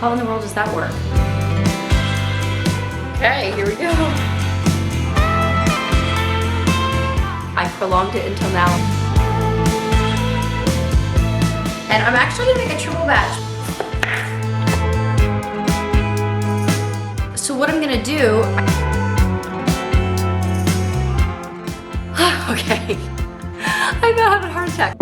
How in the world does that work? Okay, here we go. I prolonged it until now. And I'm actually gonna make a triple batch. So what I'm gonna do, okay, I about had a heart attack.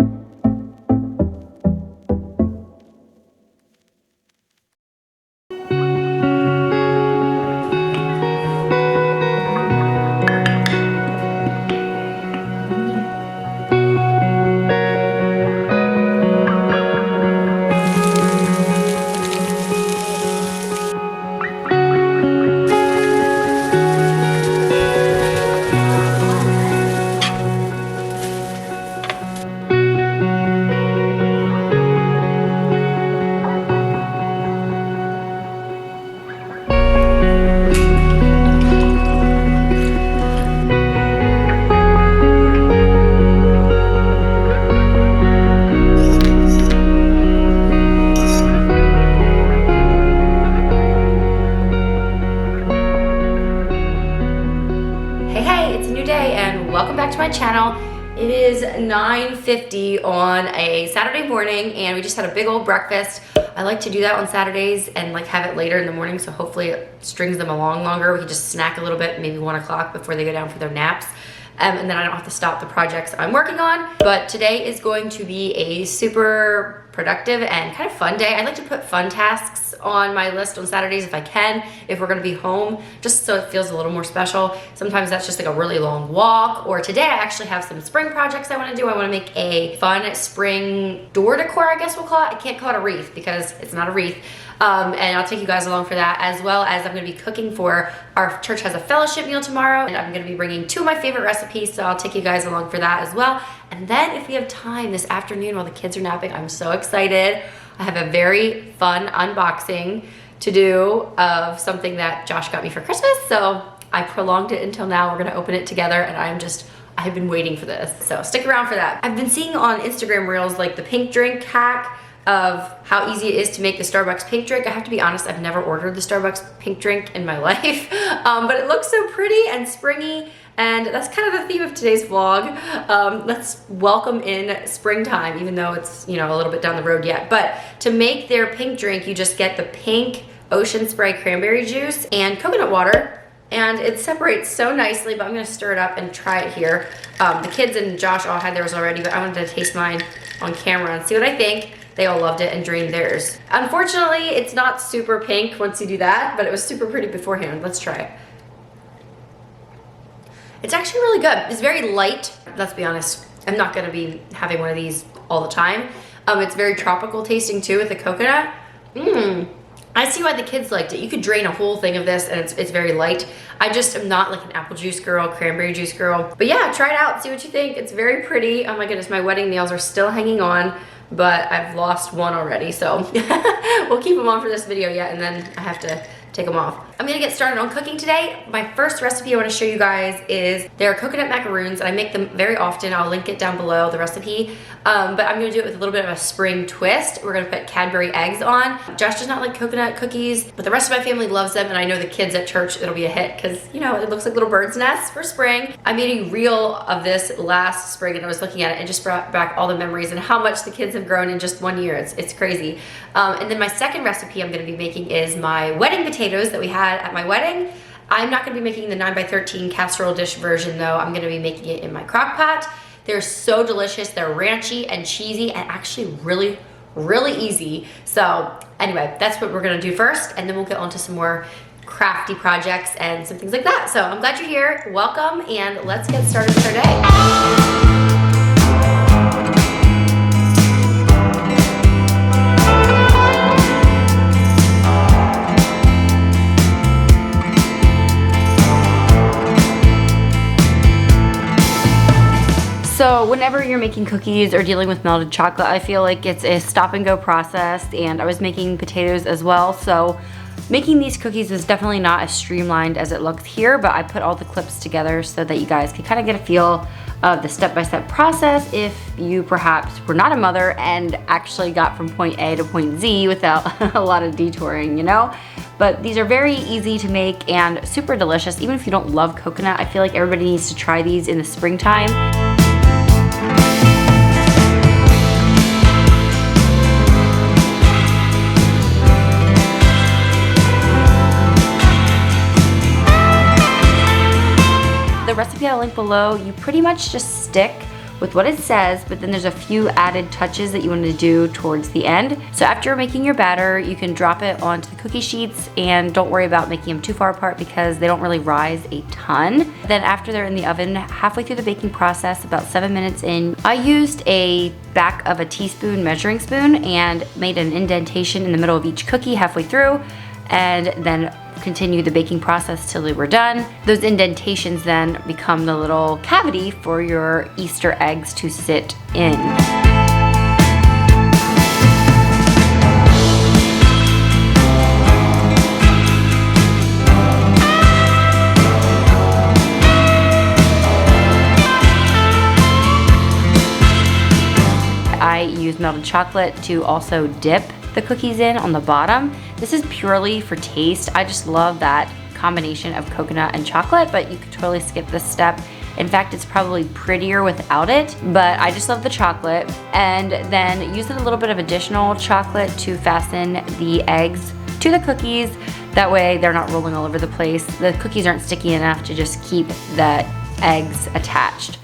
Welcome back to my channel. It is 9:50 on a Saturday morning and we just had a big old breakfast. I like to do that on Saturdays and like have it later in the morning, so hopefully it strings them along longer. We can just snack a little bit, maybe 1 o'clock before they go down for their naps. And then I don't have to stop the projects I'm working on. But today is going to be a super productive and kind of fun day. I like to put fun tasks on my list on Saturdays if I can, if we're gonna be home, just so it feels a little more special. Sometimes that's just like a really long walk, or today I actually have some spring projects I wanna do. I wanna make a fun spring door decor, I guess we'll call it. I can't call it a wreath because it's not a wreath. And I'll take you guys along for that, as well as I'm gonna be cooking for our church has a fellowship meal tomorrow, and I'm gonna be bringing 2 of my favorite recipes, so I'll take you guys along for that as well. And then if we have time this afternoon while the kids are napping, I'm so excited. I have a very fun unboxing to do of something that Josh got me for Christmas, so I prolonged it until now. We're gonna open it together, and I've been waiting for this, so stick around for that. I've been seeing on Instagram Reels like the pink drink hack of how easy it is to make the Starbucks pink drink. I have to be honest, I've never ordered the Starbucks pink drink in my life, but it looks so pretty and springy, and that's kind of the theme of today's vlog. Let's welcome in springtime, even though it's, you know, a little bit down the road yet. But to make their pink drink, you just get the pink ocean spray cranberry juice and coconut water, and it separates so nicely, but I'm gonna stir it up and try it here. The kids and Josh all had theirs already, but I wanted to taste mine on camera and see what I think. They all loved it and drained theirs. Unfortunately, it's not super pink once you do that, but it was super pretty beforehand. Let's try it. It's actually really good. It's very light. Let's be honest, I'm not gonna be having one of these all the time. It's very tropical tasting too with the coconut. I see why the kids liked it. You could drain a whole thing of this and it's very light. I just am not like an apple juice girl, cranberry juice girl. But yeah, try it out, see what you think. It's very pretty. Oh my goodness, my wedding nails are still hanging on, but I've lost one already, so we'll keep them on for this video yet, and then I have to take them off. I'm gonna get started on cooking today. My first recipe I wanna show you guys is they're coconut macaroons, and I make them very often. I'll link it down below, the recipe. But I'm gonna do it with a little bit of a spring twist. We're gonna put Cadbury eggs on. Josh does not like coconut cookies, but the rest of my family loves them, and I know the kids at church, it'll be a hit, because you know, it looks like little bird's nests for spring. I made a reel of this last spring, and I was looking at it and just brought back all the memories and how much the kids have grown in just 1 year. It's crazy. And then my second recipe I'm gonna be making is my wedding potatoes that we had at my wedding. I'm not gonna be making the 9x13 casserole dish version though. I'm gonna be making it in my crock pot. They're so delicious. They're ranchy and cheesy and actually really, really easy. So anyway, that's what we're gonna do first, and then we'll get on to some more crafty projects and some things like that. So I'm glad you're here, welcome, and let's get started with our day. So whenever you're making cookies or dealing with melted chocolate, I feel like it's a stop and go process, and I was making potatoes as well. So making these cookies is definitely not as streamlined as it looks here, but I put all the clips together so that you guys can kind of get a feel of the step-by-step process if you perhaps were not a mother and actually got from point A to point Z without a lot of detouring, you know? But these are very easy to make and super delicious. Even if you don't love coconut, I feel like everybody needs to try these in the springtime. The recipe I'll link below, you pretty much just stick with what it says, but then there's a few added touches that you want to do towards the end. So after you're making your batter, you can drop it onto the cookie sheets and don't worry about making them too far apart because they don't really rise a ton. Then after they're in the oven, halfway through the baking process, about 7 minutes in, I used a back of a teaspoon measuring spoon and made an indentation in the middle of each cookie halfway through, and then continue the baking process till they were done. Those indentations then become the little cavity for your Easter eggs to sit in. I use melted chocolate to also dip the cookies in on the bottom. This is purely for taste. I just love that combination of coconut and chocolate, but you could totally skip this step. In fact, it's probably prettier without it, but I just love the chocolate. And then using a little bit of additional chocolate to fasten the eggs to the cookies. That way they're not rolling all over the place. The cookies aren't sticky enough to just keep the eggs attached.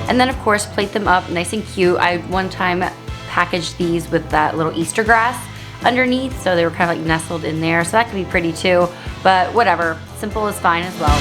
And then of course plate them up nice and cute. I one time packaged these with that little Easter grass underneath, so they were kind of like nestled in there, so that could be pretty too, but whatever, simple is fine as well.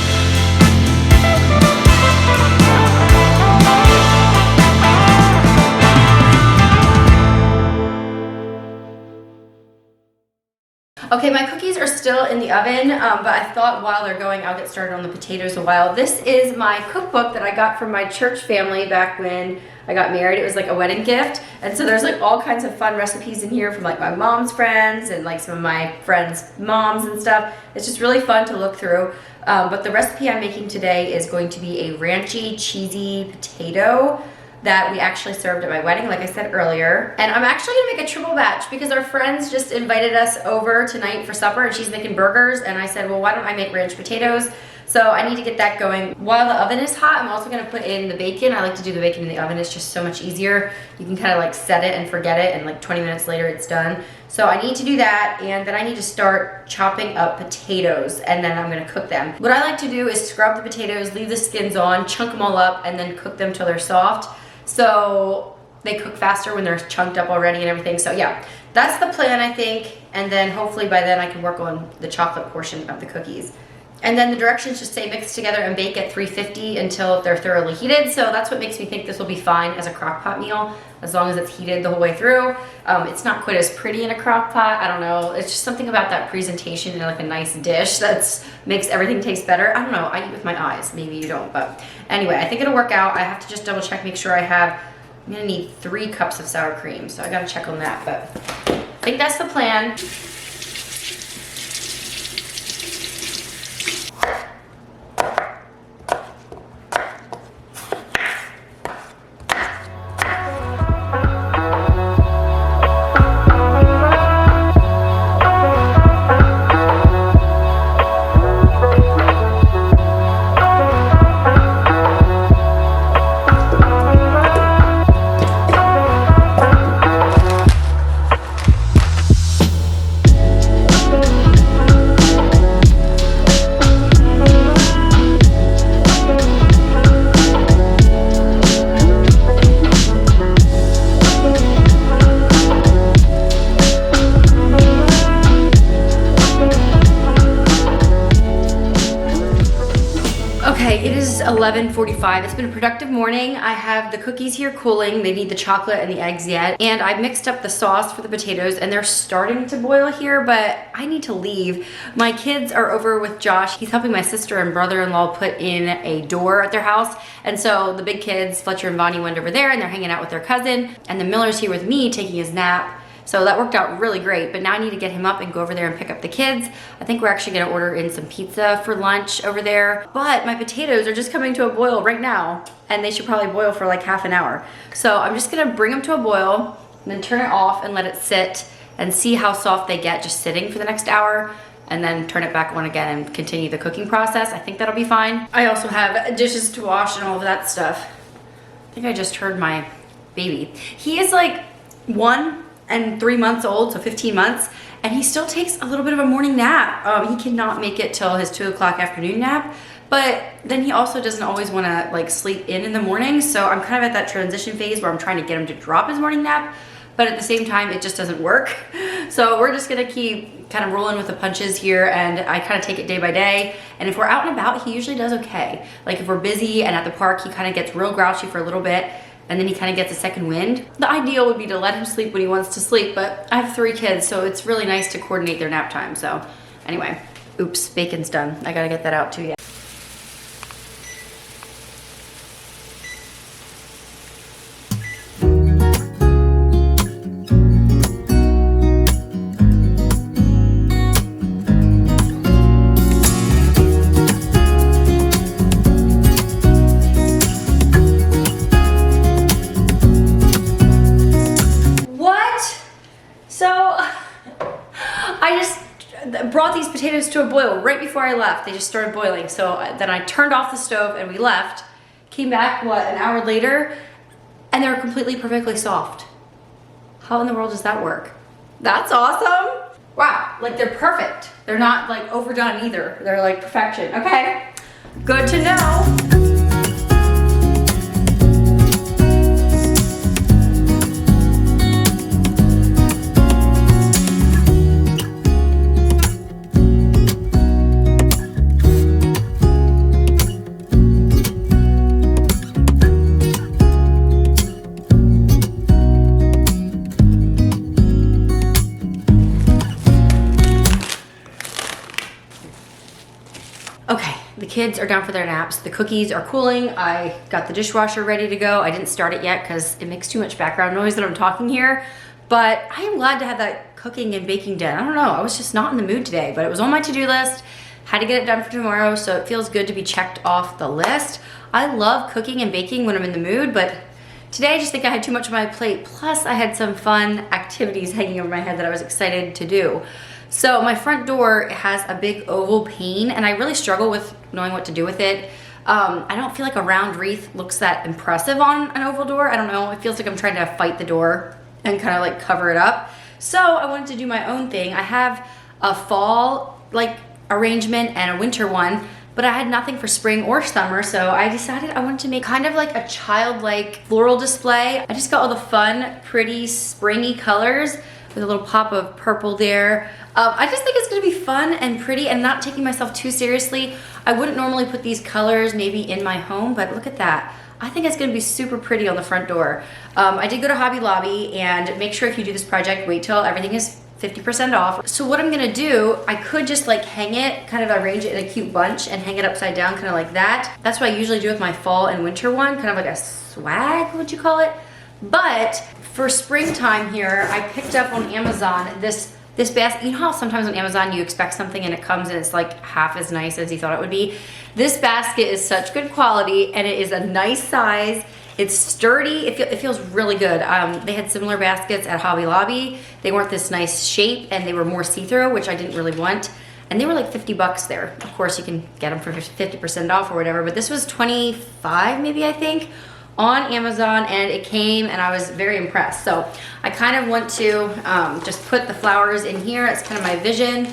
Okay, my cookies are still in the oven, but I thought while they're going, I'll get started on the potatoes a while. This is my cookbook that I got from my church family back when I got married. It was like a wedding gift, and so there's like all kinds of fun recipes in here from like my mom's friends and like some of my friends' moms and stuff. It's just really fun to look through. But the recipe I'm making today is going to be a ranchy, cheesy potato that we actually served at my wedding, like I said earlier. And I'm actually gonna make a triple batch because our friends just invited us over tonight for supper and she's making burgers, and I said, well, why don't I make ranch potatoes? So I need to get that going. While the oven is hot, I'm also gonna put in the bacon. I like to do the bacon in the oven, it's just so much easier. You can kind of like set it and forget it, and like 20 minutes later it's done. So I need to do that, and then I need to start chopping up potatoes, and then I'm gonna cook them. What I like to do is scrub the potatoes, leave the skins on, chunk them all up, and then cook them till they're soft. So they cook faster when they're chunked up already and everything. So yeah, that's the plan, I think. And then hopefully by then I can work on the chocolate portion of the cookies. And then the directions just say mix together and bake at 350 until they're thoroughly heated. So that's what makes me think this will be fine as a crock pot meal, as long as it's heated the whole way through. It's not quite as pretty in a crock pot. I don't know. It's just something about that presentation in like a nice dish that makes everything taste better. I don't know. I eat with my eyes. Maybe you don't. But anyway, I think it'll work out. I have to just double check, make sure I'm going to need 3 cups of sour cream. So I got to check on that. But I think that's the plan. 11:45. It's been a productive morning. I have the cookies here cooling. They need the chocolate and the eggs yet. And I mixed up the sauce for the potatoes and they're starting to boil here, but I need to leave. My kids are over with Josh. He's helping my sister and brother-in-law put in a door at their house. And so the big kids, Fletcher and Evonnie, went over there and they're hanging out with their cousin. And the Miller's here with me taking his nap. So that worked out really great, but now I need to get him up and go over there and pick up the kids. I think we're actually gonna order in some pizza for lunch over there. But my potatoes are just coming to a boil right now, and they should probably boil for like half an hour. So I'm just gonna bring them to a boil, and then turn it off and let it sit and see how soft they get just sitting for the next hour, and then turn it back on again and continue the cooking process. I think that'll be fine. I also have dishes to wash and all of that stuff. I think I just heard my baby. He is like 1 and 3 months old, so 15 months, and he still takes a little bit of a morning nap. He cannot make it till his 2 o'clock afternoon nap, but then he also doesn't always want to like sleep in the morning, so I'm kind of at that transition phase where I'm trying to get him to drop his morning nap, but at the same time it just doesn't work. So we're just gonna keep kind of rolling with the punches here, and I kind of take it day by day. And if we're out and about, he usually does okay. Like if we're busy and at the park, he kind of gets real grouchy for a little bit, and then he kind of gets a second wind. The ideal would be to let him sleep when he wants to sleep, but I have 3 kids, so it's really nice to coordinate their nap time. So anyway, oops, bacon's done. I gotta get that out too, yeah. Brought these potatoes to a boil right before I left. They just started boiling. So then I turned off the stove and we left. Came back, what, an hour later? And they're completely perfectly soft. How in the world does that work? That's awesome. Wow, like they're perfect. They're not like overdone either. They're like perfection, okay? Good to know. Okay, the kids are down for their naps. The cookies are cooling. I got the dishwasher ready to go. I didn't start it yet because it makes too much background noise that I'm talking here. But I am glad to have that cooking and baking done. I don't know, I was just not in the mood today, but it was on my to-do list. Had to get it done for tomorrow, so it feels good to be checked off the list. I love cooking and baking when I'm in the mood, but today I just think I had too much on my plate. Plus I had some fun activities hanging over my head that I was excited to do. So my front door has a big oval pane and I really struggle with knowing what to do with it. I don't feel like a round wreath looks that impressive on an oval door. I don't know, it feels like I'm trying to fight the door and kind of like cover it up. So I wanted to do my own thing. I have a fall like arrangement and a winter one, but I had nothing for spring or summer, so I decided I wanted to make kind of like a childlike floral display. I just got all the fun, pretty, springy colors with a little pop of purple there. I just think it's gonna be fun and pretty and not taking myself too seriously. I wouldn't normally put these colors maybe in my home, but look at that. I think it's gonna be super pretty on the front door. I did go to Hobby Lobby, and make sure if you do this project, wait till everything is 50% off. So what I'm gonna do, I could just like hang it, kind of arrange it in a cute bunch and hang it upside down, kind of like that. That's what I usually do with my fall and winter one, kind of like a swag, would you call it? But for springtime here, I picked up on Amazon this basket. You know how sometimes on Amazon you expect something and it comes and it's like half as nice as you thought it would be? This basket is such good quality and it is a nice size. It's sturdy, it feels really good. They had similar baskets at Hobby Lobby. They weren't this nice shape and they were more see-through, which I didn't really want. And they were like 50 bucks there. Of course you can get them for 50% off or whatever, but this was 25 maybe, I think, on Amazon, and it came and I was very impressed. So I kind of want to just put the flowers in here. It's kind of my vision,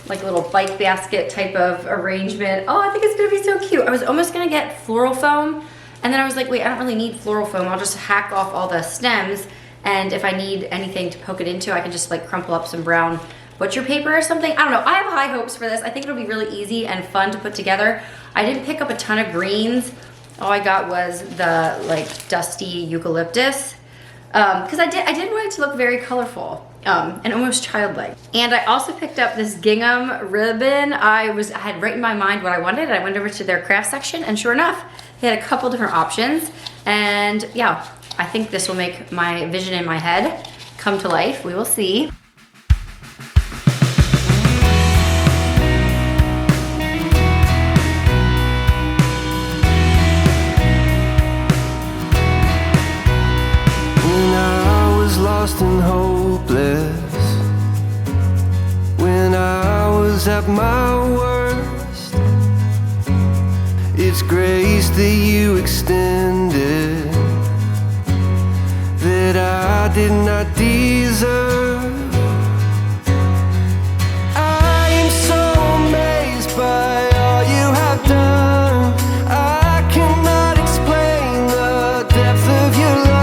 like a little bike basket type of arrangement. Oh, I think it's gonna be so cute. I was almost gonna get floral foam, and then I was like, wait, I don't really need floral foam. I'll just hack off all the stems, and if I need anything to poke it into, I can just like crumple up some brown butcher paper or something. I don't know, I have high hopes for this. I think it'll be really easy and fun to put together. I didn't pick up a ton of greens. All I got was the like dusty eucalyptus. Because I did want it to look very colorful and almost childlike. And I also picked up this gingham ribbon. I had right in my mind what I wanted. I went over to their craft section, and sure enough, they had a couple different options. And yeah, I think this will make my vision in my head come to life. We will see. Lost and hopeless, when I was at my worst, it's grace that you extended that I did not deserve. I am so amazed by all you have done. I cannot explain the depth of your love.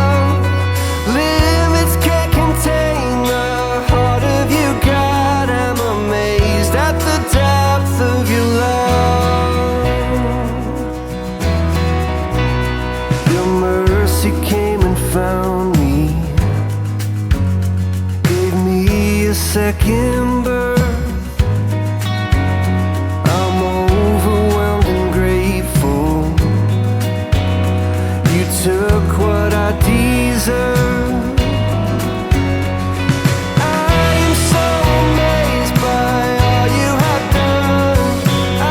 Second birth, I'm overwhelmed and grateful. You took what I deserve. I am so amazed by all you have done. I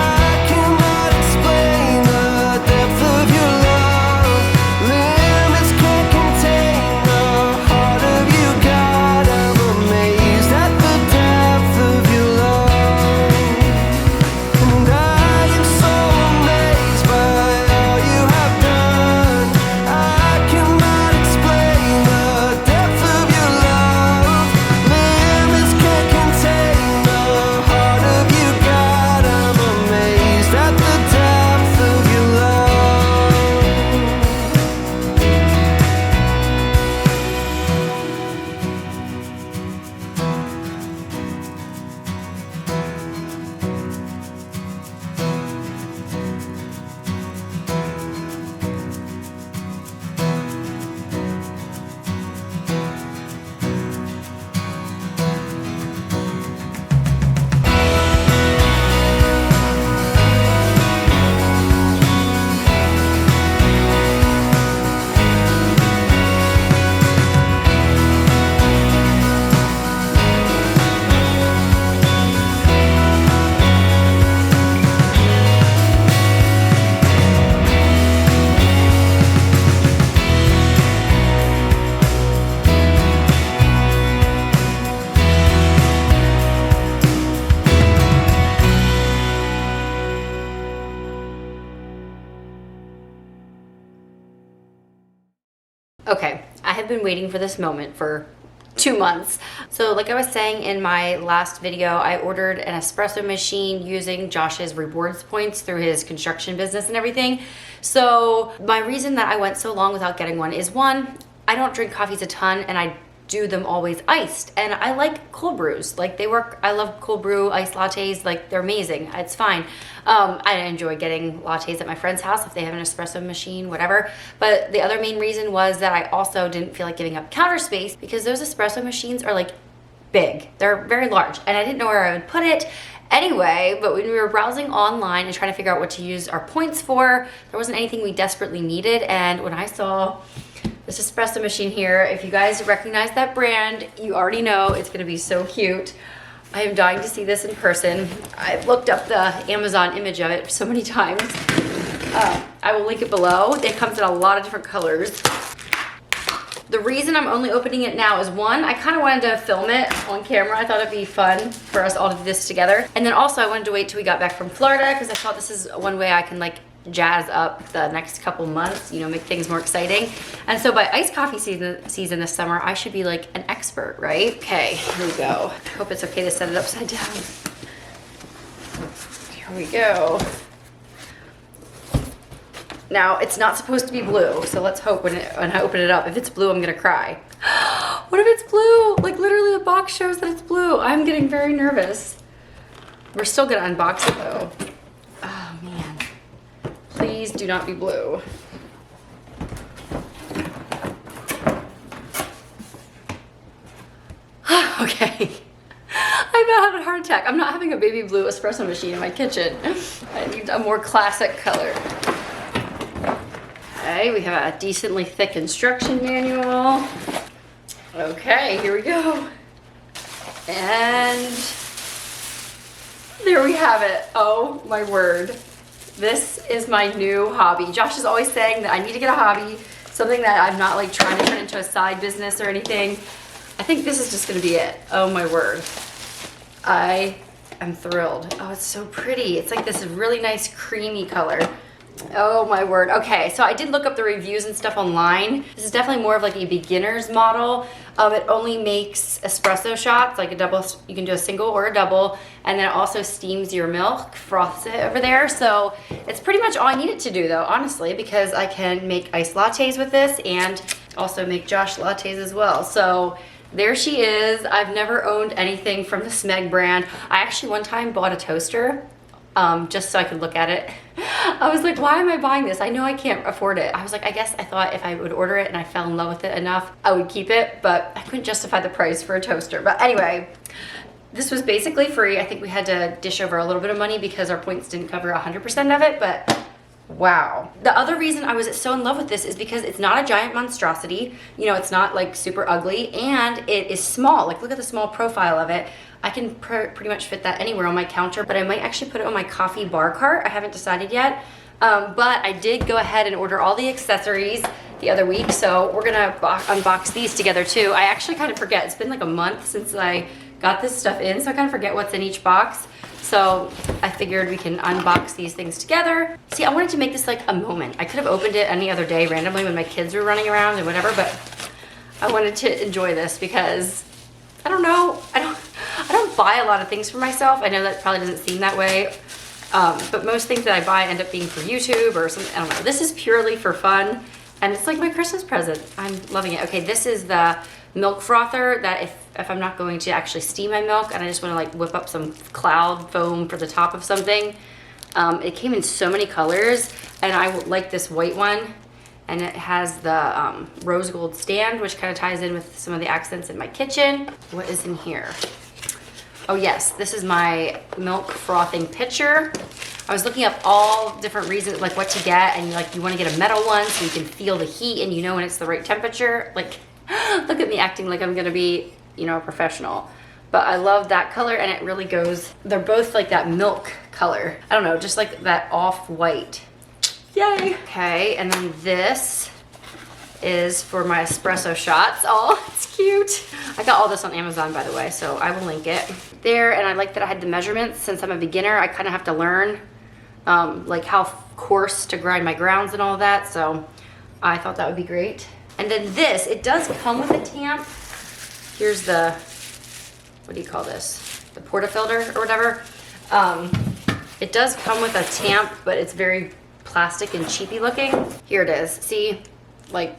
cannot explain the depth of your love. Limits can't contain the heart of you, God. I'm amazed at the depth of your love. And I am so amazed by all you have done. I cannot explain the depth of your love. Limits can't contain the heart of you, God. I'm amazed at the depth of your love. Okay, I have been waiting for this moment for 2 months. So like I was saying in my last video, I ordered an espresso machine using Josh's rewards points through his construction business and everything. So my reason that I went so long without getting one is, one, I don't drink coffees a ton and I do them always iced, and I like cold brews. Like, they work. I love cold brew iced lattes. Like, they're amazing. It's fine. I enjoy getting lattes at my friend's house if they have an espresso machine, whatever. But the other main reason was that I also didn't feel like giving up counter space, because those espresso machines are like big. They're very large, and I didn't know where I would put it. Anyway, but when we were browsing online and trying to figure out what to use our points for, there wasn't anything we desperately needed. And when I saw this espresso machine here, if you guys recognize that brand, you already know it's gonna be so cute. I am dying to see this in person. I've looked up the Amazon image of it so many times. I will link it below. It comes in a lot of different colors. The reason I'm only opening it now is, one, I kind of wanted to film it on camera. I thought it'd be fun for us all to do this together. And then also I wanted to wait till we got back from Florida, because I thought this is one way I can like jazz up the next couple months, you know, make things more exciting. And so by iced coffee season this summer, I should be like an expert, right? Okay, here we go. I hope it's okay to set it upside down. Here we go. Now, it's not supposed to be blue, so let's hope when I open it up, if it's blue, I'm gonna cry. What if it's blue? Like, literally the box shows that it's blue. I'm getting very nervous. We're still gonna unbox it though. Oh man. Please do not be blue. Okay. I'm about having a heart attack. I'm not having a baby blue espresso machine in my kitchen. I need a more classic color. Okay, we have a decently thick instruction manual. Okay, here we go. And there we have it. Oh my word. This is my new hobby. Josh is always saying that I need to get a hobby, something that I'm not like trying to turn into a side business or anything. I think this is just gonna be it. Oh my word. I am thrilled. Oh, it's so pretty. It's like this really nice creamy color. Oh my word. Okay, so I did look up the reviews and stuff online. This is definitely more of like a beginner's model. It only makes espresso shots, like a double, you can do a single or a double, and then it also steams your milk, froths it over there. So it's pretty much all I need it to do though, honestly, because I can make iced lattes with this and also make Josh lattes as well. So there she is. I've never owned anything from the Smeg brand. I actually one time bought a toaster just so I could look at it. I was like, why am I buying this? I know I can't afford it. I was like, I guess I thought if I would order it and I fell in love with it enough, I would keep it, but I couldn't justify the price for a toaster. But anyway, this was basically free. I think we had to dish over a little bit of money because our points didn't cover 100% of it, but wow. The other reason I was so in love with this is because it's not a giant monstrosity. You know, it's not like super ugly, and it is small. Like, look at the small profile of it. I can pretty much fit that anywhere on my counter, but I might actually put it on my coffee bar cart. I haven't decided yet, but I did go ahead and order all the accessories the other week, so we're gonna unbox these together too. I actually kind of forget. It's been like a month since I got this stuff in, so I kind of forget what's in each box. So I figured we can unbox these things together. See, I wanted to make this like a moment. I could have opened it any other day randomly when my kids were running around and whatever, but I wanted to enjoy this because I don't know, I don't buy a lot of things for myself. I know that probably doesn't seem that way, but most things that I buy end up being for YouTube or something. I don't know. This is purely for fun, and it's like my Christmas present. I'm loving it. Okay, this is the milk frother that if I'm not going to actually steam my milk and I just want to like whip up some cloud foam for the top of something. It came in so many colors, and I like this white one. And it has the rose gold stand, which kind of ties in with some of the accents in my kitchen. What is in here? Oh yes, this is my milk frothing pitcher. I was looking up all different reasons, like what to get, and like you want to get a metal one so you can feel the heat and you know when it's the right temperature. Like, look at me acting like I'm gonna be, you know, a professional. But I love that color, and it really goes, they're both like that milk color. I don't know, just like that off-white. Yay! Okay, and then this is for my espresso shots. Oh, it's cute. I got all this on Amazon, by the way, so I will link it. There, and I like that I had the measurements. Since I'm a beginner, I kind of have to learn like how coarse to grind my grounds and all that, so I thought that would be great. And then this, it does come with a tamp. Here's the, what do you call this? The portafilter or whatever. It does come with a tamp, but it's very plastic and cheapy looking. Here it is. See, like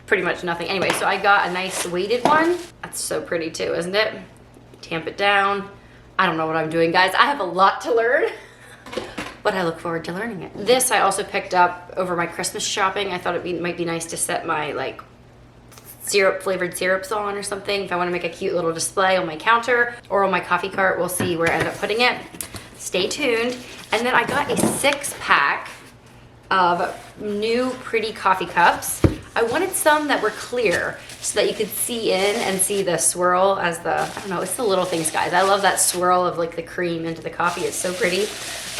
pretty much nothing. Anyway, so I got a nice weighted one. That's so pretty too, isn't it? Tamp it down. I don't know what I'm doing, guys. I have a lot to learn, but I look forward to learning it. This I also picked up over my Christmas shopping. I thought it might be nice to set my like flavored syrups on or something if I want to make a cute little display on my counter or on my coffee cart. We'll see where I end up putting it. Stay tuned. And then I got a 6-pack of new pretty coffee cups. I wanted some that were clear so that you could see in and see the swirl as the, I don't know, it's the little things, guys. I love that swirl of like the cream into the coffee. It's so pretty.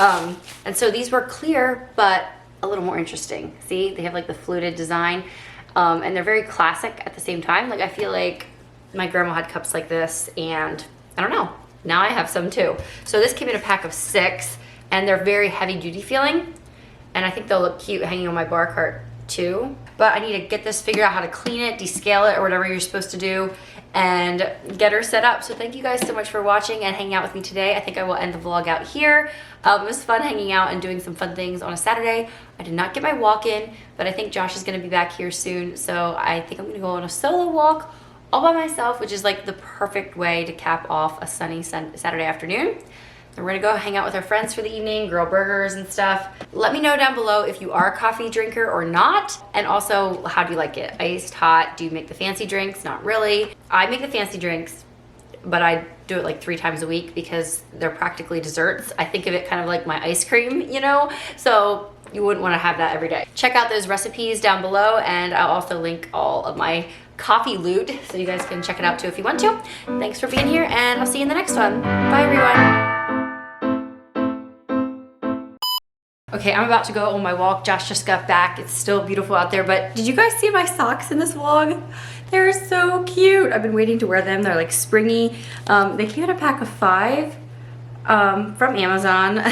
And so these were clear, but a little more interesting. See, they have like the fluted design, and they're very classic at the same time. Like I feel like my grandma had cups like this, and I don't know, now I have some too. So this came in a pack of 6, and they're very heavy duty feeling. And I think they'll look cute hanging on my bar cart too. But I need to get this, figure out how to clean it, descale it, or whatever you're supposed to do, and get her set up. So thank you guys so much for watching and hanging out with me today. I think I will end the vlog out here. It was fun hanging out and doing some fun things on a Saturday. I did not get my walk in, but I think Josh is gonna be back here soon. So I think I'm gonna go on a solo walk all by myself, which is like the perfect way to cap off a sunny Saturday afternoon. And we're gonna go hang out with our friends for the evening, grill burgers and stuff. Let me know down below if you are a coffee drinker or not. And also, how do you like it? Iced, hot? Do you make the fancy drinks? Not really. I make the fancy drinks, but I do it like 3 times a week because they're practically desserts. I think of it kind of like my ice cream, you know? So you wouldn't wanna have that every day. Check out those recipes down below, and I'll also link all of my coffee loot so you guys can check it out too if you want to. Thanks for being here, and I'll see you in the next one. Bye everyone. Okay, I'm about to go on my walk. Josh just got back. It's still beautiful out there, but did you guys see my socks in this vlog? They're so cute. I've been waiting to wear them. They're like springy. They came in a pack of 5 from Amazon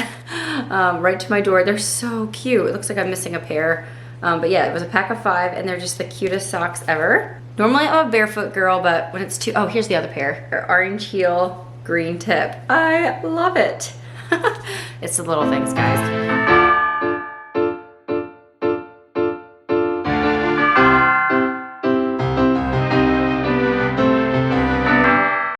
right to my door. They're so cute. It looks like I'm missing a pair. But yeah, it was a pack of 5, and they're just the cutest socks ever. Normally I'm a barefoot girl, but when it's too, oh, here's the other pair. Orange heel, green tip. I love it. It's the little things, guys.